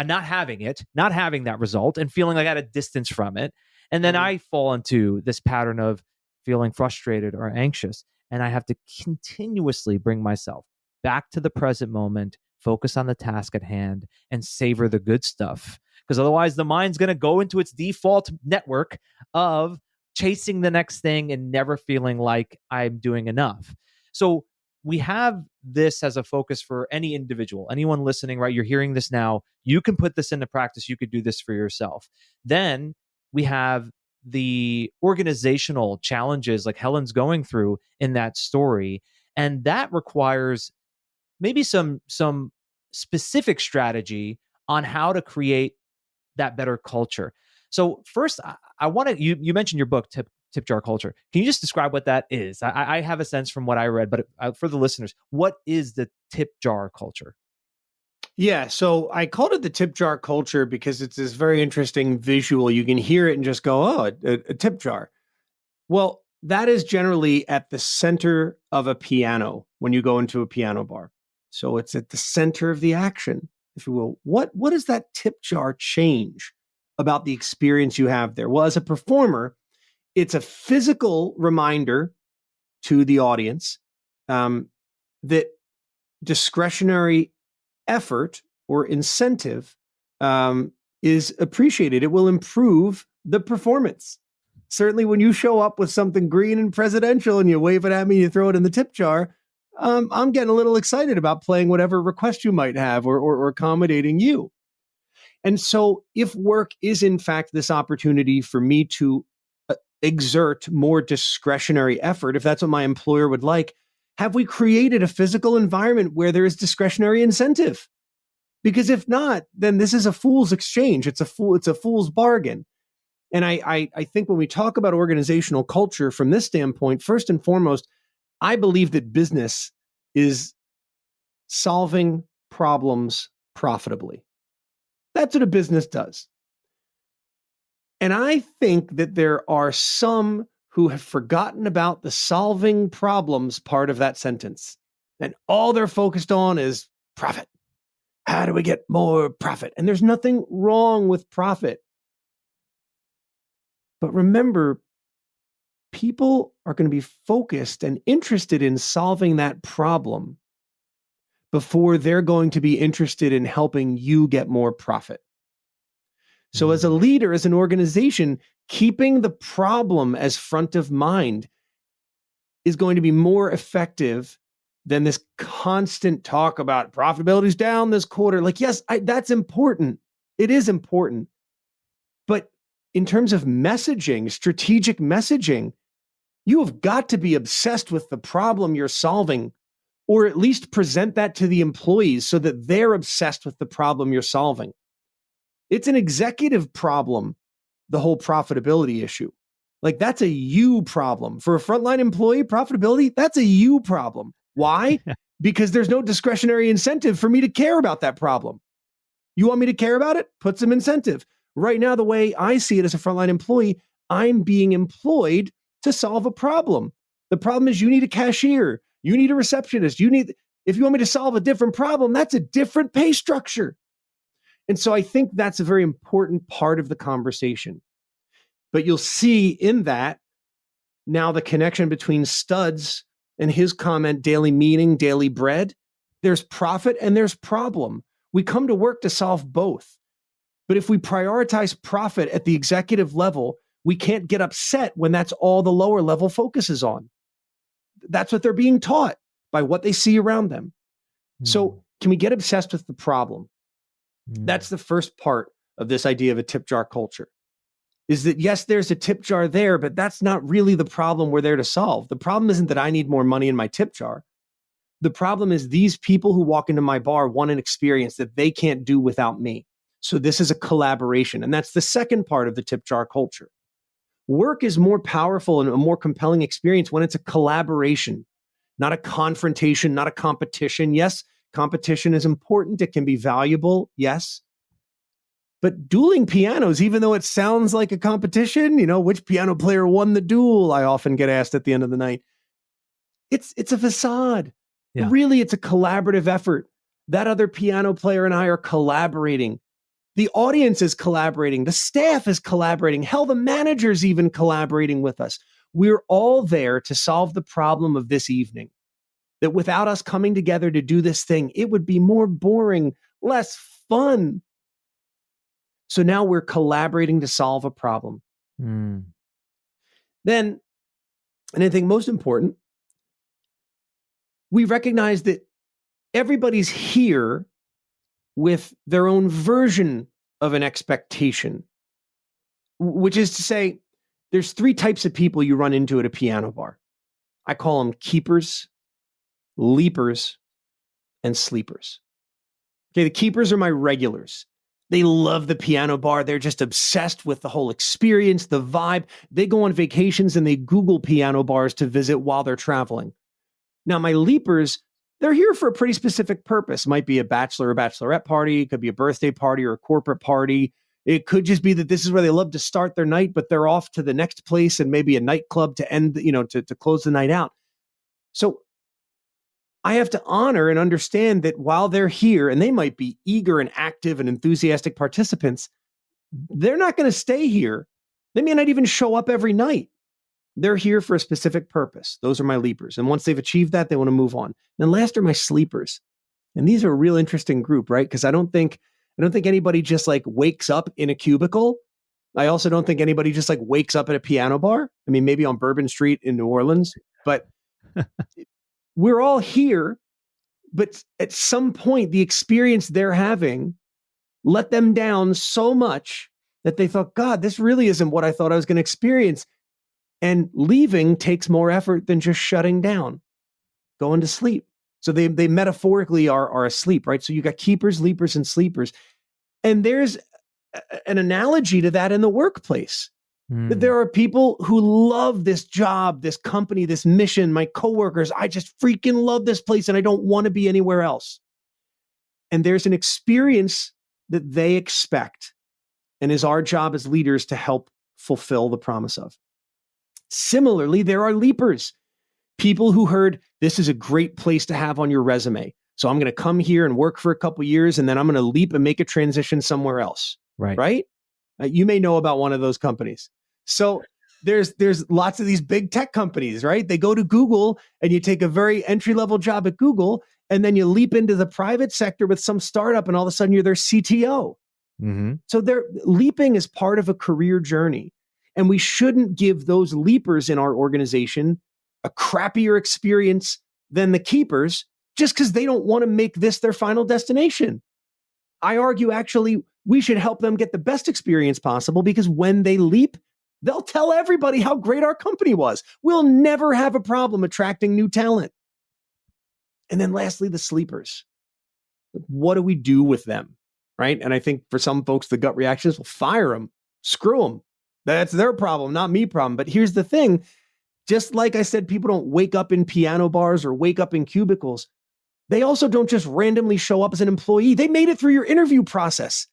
not having that result and feeling like I got a distance from it. And then I fall into this pattern of feeling frustrated or anxious. And I have to continuously bring myself back to the present moment, focus on the task at hand, and savor the good stuff. Because otherwise, the mind's going to go into its default network of chasing the next thing and never feeling like I'm doing enough. So we have this as a focus for any individual, anyone listening, right? You're hearing this now. You can put this into practice. You could do this for yourself. Then we have the organizational challenges like Helen's going through in that story. And that requires maybe some specific strategy on how to create that better culture. So first, I want to, you mentioned your book, Tip Jar Culture. Can you just describe what that is? I have a sense from what I read, but for the listeners, what is the tip jar culture? Yeah, so I called it the tip jar culture because it's this very interesting visual. You can hear it and just go, oh, a tip jar. Well, that is generally at the center of a piano when you go into a piano bar. So it's at the center of the action, if you will. What does that tip jar change about the experience you have there? Well, as a performer, it's a physical reminder to the audience that discretionary effort or incentive is appreciated. It will improve the performance. Certainly when you show up with something green and presidential and you wave it at me, you throw it in the tip jar, I'm getting a little excited about playing whatever request you might have or accommodating you. And so if work is in fact this opportunity for me to exert more discretionary effort, if that's what my employer would like, Have we created a physical environment where there is discretionary incentive? Because if not, then this is a fool's exchange. It's a fool's bargain. And I think when we talk about organizational culture from this standpoint, first and foremost, I believe that business is solving problems profitably. That's what a business does. And I think that there are some who have forgotten about the solving problems part of that sentence. And all they're focused on is profit. How do we get more profit? And there's nothing wrong with profit. But remember, people are going to be focused and interested in solving that problem before they're going to be interested in helping you get more profit. So as a leader, as an organization, keeping the problem as front of mind is going to be more effective than this constant talk about profitability's down this quarter. Like, yes, that's important. It is important. But in terms of messaging, strategic messaging, you have got to be obsessed with the problem you're solving, or at least present that to the employees so that they're obsessed with the problem you're solving. It's an executive problem, the whole profitability issue. Like, that's a you problem. For a frontline employee, profitability, that's a you problem. Why? Because there's no discretionary incentive for me to care about that problem. You want me to care about it? Put some incentive. Right now, the way I see it as a frontline employee, I'm being employed to solve a problem. The problem is you need a cashier. You need a receptionist. If you want me to solve a different problem, that's a different pay structure. And so I think that's a very important part of the conversation. But you'll see in that now the connection between Studs and his comment, daily meaning, daily bread. There's profit and there's problem. We come to work to solve both. But if we prioritize profit at the executive level, we can't get upset when that's all the lower level focuses on. That's what they're being taught by what they see around them. So can we get obsessed with the problem? That's the first part of this idea of a tip jar culture. Is that, yes, there's a tip jar there, but that's not really the problem we're there to solve. The problem isn't that I need more money in my tip jar. The problem is these people who walk into my bar want an experience that they can't do without me. So this is a collaboration. And that's the second part of the tip jar culture. Work is more powerful and a more compelling experience when it's a collaboration, not a confrontation, not a competition. Yes, competition is important. It can be valuable. Yes. But dueling pianos, even though it sounds like a competition, which piano player won the duel? I often get asked at the end of the night. It's a facade. Yeah. Really, it's a collaborative effort. That other piano player and I are collaborating. The audience is collaborating. The staff is collaborating. Hell, the manager's even collaborating with us. We're all there to solve the problem of this evening. That without us coming together to do this thing, it would be more boring, less fun. So now we're collaborating to solve a problem. Then, and I think most important, we recognize that everybody's here with their own version of an expectation, which is to say, there's three types of people you run into at a piano bar. I call them keepers, leapers, and sleepers. Okay, the keepers are my regulars. They love the piano bar. They're just obsessed with the whole experience, the vibe. They go on vacations and they Google piano bars to visit while they're traveling. Now, my leapers, they're here for a pretty specific purpose. It might be a bachelor or bachelorette party. It could be a birthday party or a corporate party. It could just be that this is where they love to start their night, but they're off to the next place and maybe a nightclub to end, to close the night out. So I have to honor and understand that while they're here, and they might be eager and active and enthusiastic participants, they're not going to stay here. They may not even show up every night. They're here for a specific purpose. Those are my leapers. And once they've achieved that, they want to move on. And last are my sleepers. And these are a real interesting group, right? Because I don't think anybody just like wakes up in a cubicle. I also don't think anybody just like wakes up at a piano bar. I mean, maybe on Bourbon Street in New Orleans, but we're all here. But at some point, the experience they're having let them down so much that they thought, God, this really isn't what I thought I was going to experience. And leaving takes more effort than just shutting down. going to sleep. So they metaphorically are asleep, right? So you got keepers, leapers, and sleepers. And there's an analogy to that in the workplace. That there are people who love this job, this company, this mission, my coworkers. I just freaking love this place and I don't want to be anywhere else. And there's an experience that they expect and is our job as leaders to help fulfill the promise of. Similarly, there are leapers, people who heard this is a great place to have on your resume. So I'm going to come here and work for a couple years, and then I'm going to leap and make a transition somewhere else. Right? You may know about one of those companies. So there's lots of these big tech companies, right? They go to Google and you take a very entry-level job at Google, and then you leap into the private sector with some startup, and all of a sudden you're their CTO. So leaping is part of a career journey. And we shouldn't give those leapers in our organization a crappier experience than the keepers just because they don't want to make this their final destination. I argue, actually, we should help them get the best experience possible, because when they leap, they'll tell everybody how great our company was. We'll never have a problem attracting new talent. And then lastly, the sleepers. What do we do with them? Right? And I think for some folks, the gut reaction is, well, fire them, screw them. That's their problem, not me problem. But here's the thing. Just like I said, people don't wake up in piano bars or wake up in cubicles. They also don't just randomly show up as an employee. They made it through your interview process.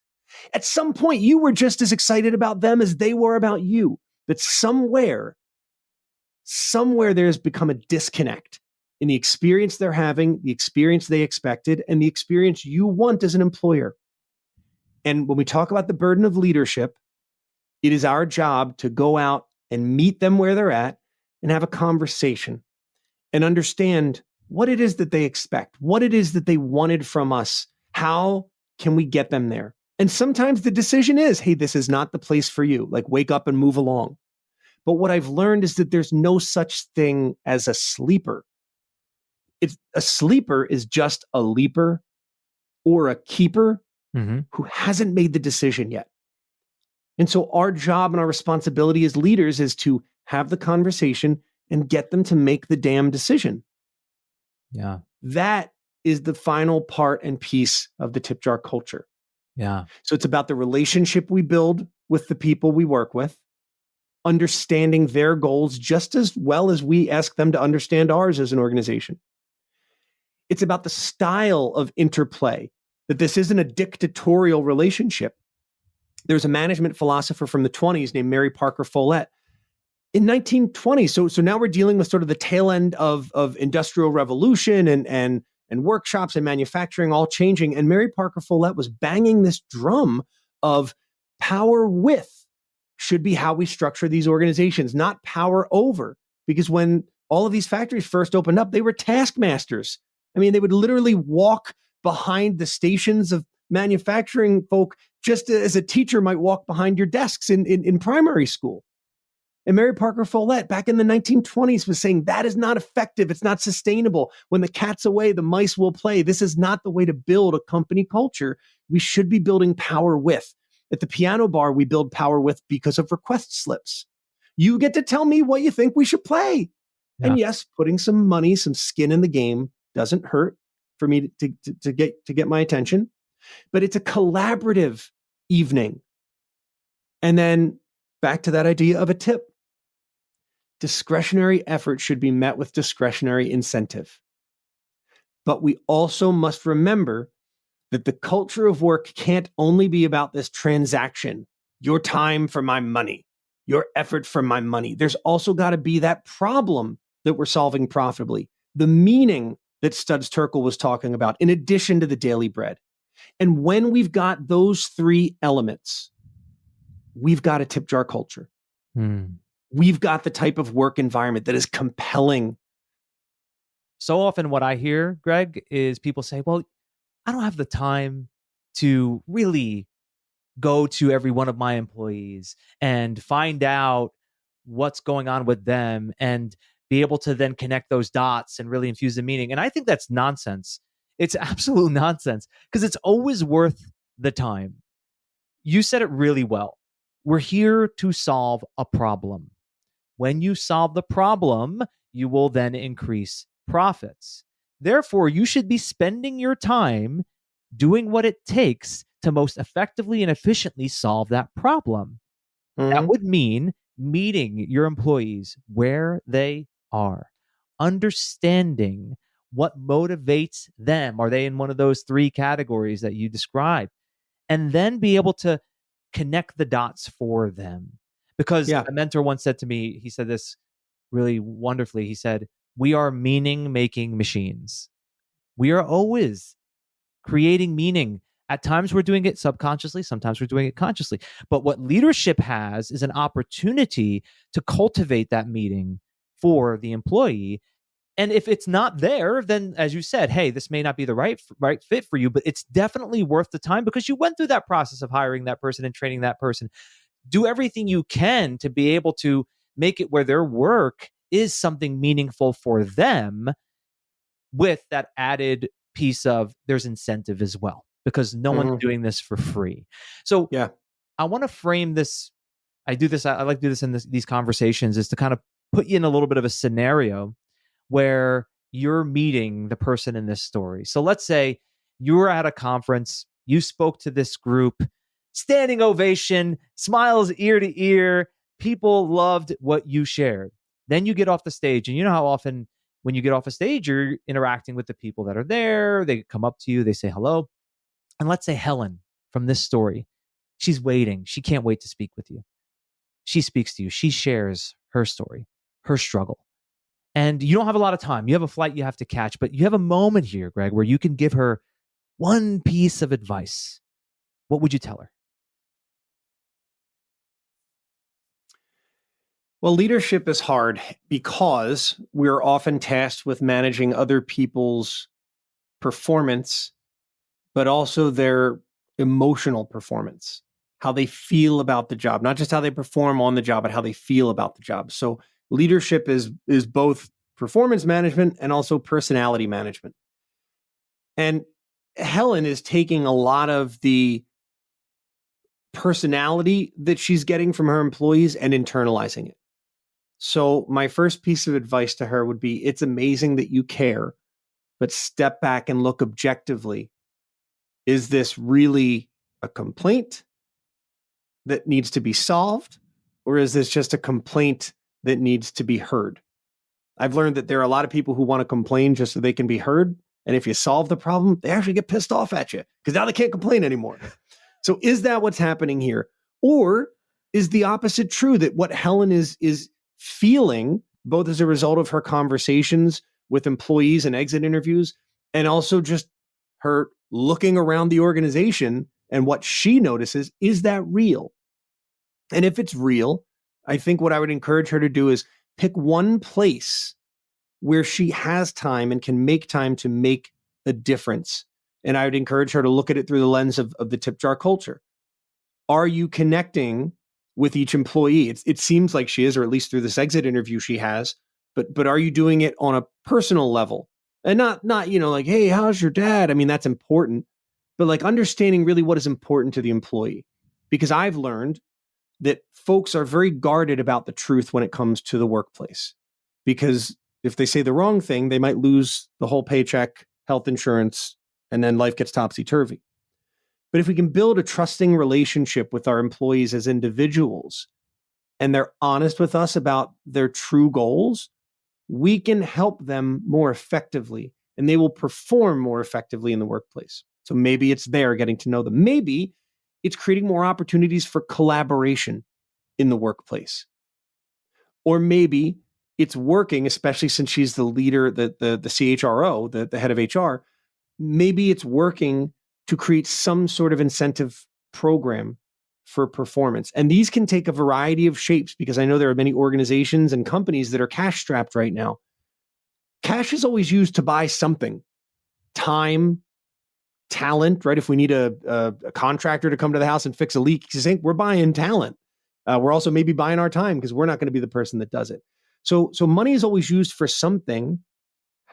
At some point, you were just as excited about them as they were about you. But somewhere there's become a disconnect in the experience they're having, the experience they expected, and the experience you want as an employer. And when we talk about the burden of leadership, it is our job to go out and meet them where they're at and have a conversation and understand what it is that they expect, what it is that they wanted from us. How can we get them there? And sometimes the decision is, hey, this is not the place for you. Like, wake up and move along. But what I've learned is that there's no such thing as a sleeper. A sleeper is just a leaper or a keeper who hasn't made the decision yet. And so our job and our responsibility as leaders is to have the conversation and get them to make the damn decision. Yeah. That is the final part and piece of the tip jar culture. Yeah. So it's about the relationship we build with the people we work with, understanding their goals just as well as we ask them to understand ours as an organization. It's about the style of interplay, that this isn't a dictatorial relationship. There's a management philosopher from the 1920s named Mary Parker Follett. In 1920, so now we're dealing with sort of the tail end of industrial revolution and workshops and manufacturing all changing. And Mary Parker Follett was banging this drum of power with should be how we structure these organizations, not power over. Because when all of these factories first opened up, they were taskmasters. I mean, they would literally walk behind the stations of manufacturing folk, just as a teacher might walk behind your desks in primary school. And Mary Parker Follett back in the 1920s was saying that is not effective. It's not sustainable. When the cat's away, the mice will play. This is not the way to build a company culture. We should be building power with. At the piano bar, we build power with because of request slips. You get to tell me what you think we should play. Yeah. And yes, putting some money, some skin in the game doesn't hurt for me to get my attention. But it's a collaborative evening. And then back to that idea of a tip. Discretionary effort should be met with discretionary incentive. But we also must remember that the culture of work can't only be about this transaction, your time for my money, your effort for my money. There's also got to be that problem that we're solving profitably, the meaning that Studs Terkel was talking about, in addition to the daily bread. And when we've got those three elements, we've got a tip jar culture. We've got the type of work environment that is compelling. So often what I hear, Greg, is people say, well, I don't have the time to really go to every one of my employees and find out what's going on with them and be able to then connect those dots and really infuse the meaning. And I think that's nonsense. It's absolute nonsense, because it's always worth the time. You said it really well. We're here to solve a problem. When you solve the problem, you will then increase profits. Therefore, you should be spending your time doing what it takes to most effectively and efficiently solve that problem. That Mm-hmm. would mean meeting your employees where they are, understanding what motivates them. Are they in one of those three categories that you described? And then be able to connect the dots for them. Because Yeah. a mentor once said to me, he said this really wonderfully. He said, "We are meaning making machines. We are always creating meaning. At times we're doing it subconsciously, sometimes we're doing it consciously. But what leadership has is an opportunity to cultivate that meaning for the employee. And if it's not there, then as you said, hey, this may not be the right fit for you, but it's definitely worth the time because you went through that process of hiring that person and training that person. Do everything you can to be able to make it where their work is something meaningful for them, with that added piece of there's incentive as well because no one's Mm-hmm. doing this for free." So Yeah. I want to frame this. I like to do this in these conversations, is to kind of put you in a little bit of a scenario where you're meeting the person in this story. So let's say you were at a conference, you spoke to this group, standing ovation, smiles ear to ear. People loved what you shared. Then you get off the stage, and you know how often when you get off a stage, you're interacting with the people that are there. They come up to you, they say hello. And let's say Helen from this story, she's waiting. She can't wait to speak with you. She speaks to you. She shares her story, her struggle. And you don't have a lot of time. You have a flight you have to catch, but you have a moment here, Greg, where you can give her one piece of advice. What would you tell her? Well, leadership is hard because we're often tasked with managing other people's performance, but also their emotional performance, how they feel about the job, not just how they perform on the job, but how they feel about the job. So leadership is both performance management and also personality management. And Helen is taking a lot of the personality that she's getting from her employees and internalizing it. So my first piece of advice to her would be, it's amazing that you care, but step back and look objectively. Is this really a complaint that needs to be solved? Or is this just a complaint that needs to be heard? I've learned that there are a lot of people who want to complain just so they can be heard. And if you solve the problem, they actually get pissed off at you because now they can't complain anymore. So is that what's happening here? Or is the opposite true, that what Helen is feeling, both as a result of her conversations with employees and exit interviews, and also just her looking around the organization and what she notices, is that real? And if it's real, I think what I would encourage her to do is pick one place where she has time and can make time to make a difference. And I would encourage her to look at it through the lens of the tip jar culture. Are you connecting with each employee? It seems like she is, or at least through this exit interview she has. But are you doing it on a personal level? And not like, hey, how's your dad? I mean, that's important, but like understanding really what is important to the employee. Because I've learned that folks are very guarded about the truth when it comes to the workplace. Because if they say the wrong thing, they might lose the whole paycheck, health insurance, and then life gets topsy-turvy. But if we can build a trusting relationship with our employees as individuals, and they're honest with us about their true goals, we can help them more effectively, and they will perform more effectively in the workplace. So maybe it's there, getting to know them. Maybe it's creating more opportunities for collaboration in the workplace. Or maybe it's working, especially since she's the leader, the CHRO, the head of HR. Maybe it's working to create some sort of incentive program for performance. And these can take a variety of shapes, because I know there are many organizations and companies that are cash strapped right now. Cash is always used to buy something: time, talent, right? If we need a contractor to come to the house and fix a leak, you think we're buying talent. We're also maybe buying our time because we're not going to be the person that does it. So money is always used for something.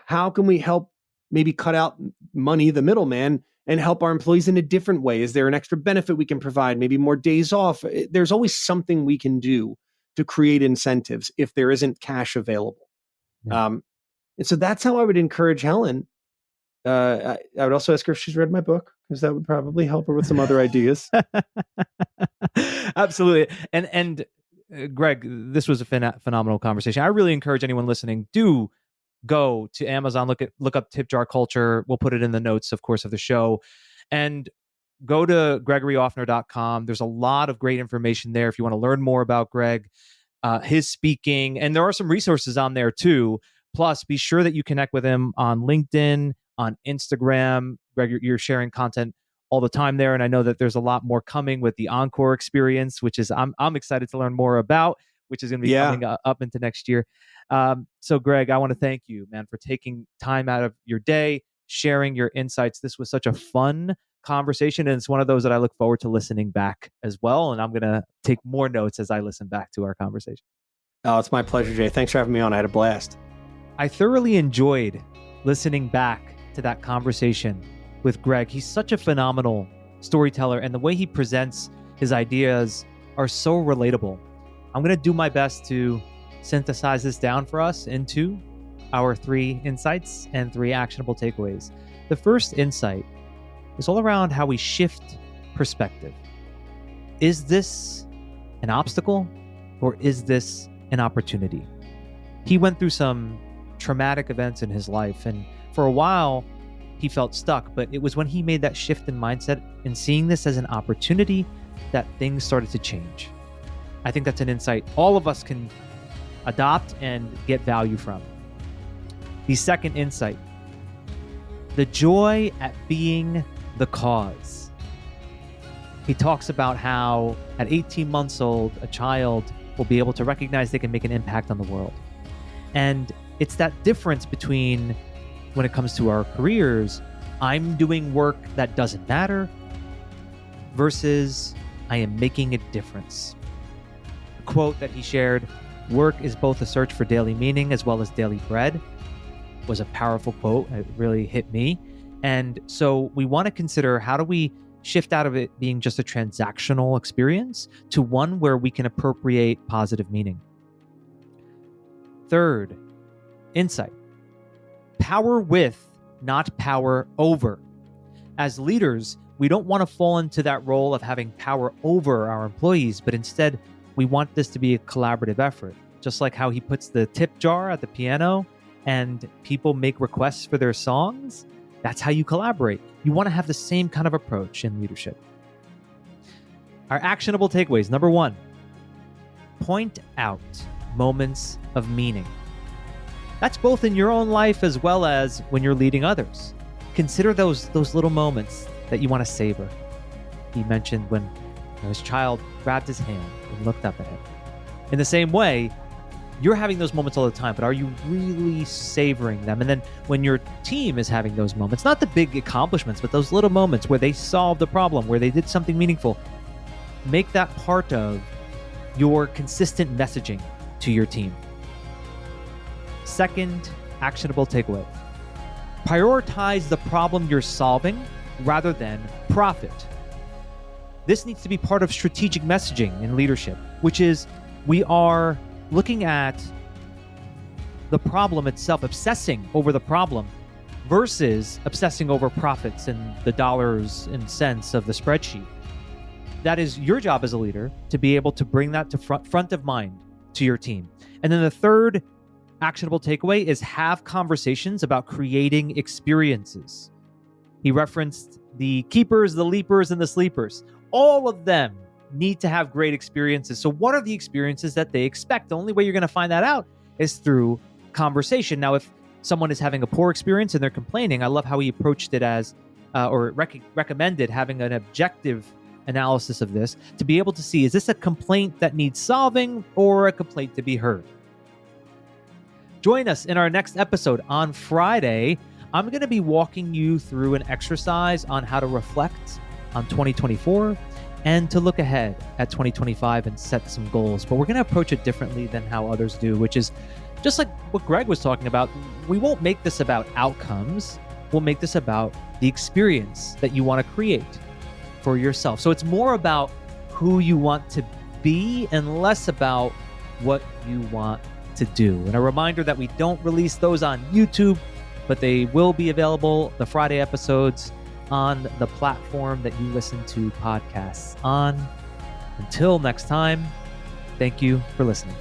How can we help maybe cut out money, the middleman, and help our employees in a different way? Is there an extra benefit we can provide? Maybe more days off? There's always something we can do to create incentives if there isn't cash available. Yeah. And so that's how I would encourage Helen. I would also ask her if she's read my book, because that would probably help her with some other ideas. Absolutely. And Greg, this was a phenomenal conversation. I really encourage anyone listening, do go to Amazon, look up Tip Jar Culture. We'll put it in the notes, of course, of the show. And go to gregoryoffner.com. There's a lot of great information there if you want to learn more about Greg, his speaking, and there are some resources on there too. Plus, be sure that you connect with him on LinkedIn, on Instagram. Greg, you're sharing content all the time there, and I know that there's a lot more coming with the Encore experience, which is I'm excited to learn more about, which is going to be coming up into next year. So, Greg, I want to thank you, man, for taking time out of your day, sharing your insights. This was such a fun conversation, and it's one of those that I look forward to listening back as well. And I'm going to take more notes as I listen back to our conversation. Oh, it's my pleasure, Jay. Thanks for having me on. I had a blast. I thoroughly enjoyed listening back to that conversation with Greg. He's such a phenomenal storyteller, and the way he presents his ideas are so relatable. I'm going to do my best to synthesize this down for us into our 3 insights and 3 actionable takeaways. The first insight is all around how we shift perspective. Is this an obstacle or is this an opportunity? He went through some traumatic events in his life, and for a while he felt stuck, but it was when he made that shift in mindset and seeing this as an opportunity that things started to change. I think that's an insight all of us can adopt and get value from. The second insight, the joy at being the cause. He talks about how at 18 months old, a child will be able to recognize they can make an impact on the world. And it's that difference between when it comes to our careers, I'm doing work that doesn't matter versus I am making a difference. The quote that he shared, work is both a search for daily meaning as well as daily bread, was a powerful quote. It really hit me. And so we want to consider, how do we shift out of it being just a transactional experience to one where we can appropriate positive meaning? Third insight, power with, not power over. As leaders, we don't want to fall into that role of having power over our employees, but instead we want this to be a collaborative effort. Just like how he puts the tip jar at the piano and people make requests for their songs, that's how you collaborate. You want to have the same kind of approach in leadership. Our actionable takeaways. Number 1, point out moments of meaning. That's both in your own life as well as when you're leading others. Consider those little moments that you want to savor. He mentioned when his child grabbed his hand and looked up at him. In the same way, you're having those moments all the time, but are you really savoring them? And then when your team is having those moments, not the big accomplishments, but those little moments where they solved a problem, where they did something meaningful, make that part of your consistent messaging to your team. Second actionable takeaway, prioritize the problem you're solving rather than profit. This needs to be part of strategic messaging in leadership, which is we are looking at the problem itself, obsessing over the problem versus obsessing over profits and the dollars and cents of the spreadsheet. That is your job as a leader, to be able to bring that to front of mind to your team. And then the third actionable takeaway is have conversations about creating experiences. He referenced the keepers, the leapers, and the sleepers. All of them need to have great experiences. So what are the experiences that they expect? The only way you're going to find that out is through conversation. Now, if someone is having a poor experience and they're complaining, I love how he approached it as, recommended having an objective analysis of this to be able to see, is this a complaint that needs solving or a complaint to be heard? Join us in our next episode on Friday. I'm going to be walking you through an exercise on how to reflect on 2024 and to look ahead at 2025 and set some goals. But we're going to approach it differently than how others do, which is just like what Greg was talking about. We won't make this about outcomes. We'll make this about the experience that you want to create for yourself. So it's more about who you want to be and less about what you want to do. And a reminder that we don't release those on YouTube, but they will be available, the Friday episodes, on the platform that you listen to podcasts on. Until next time, thank you for listening.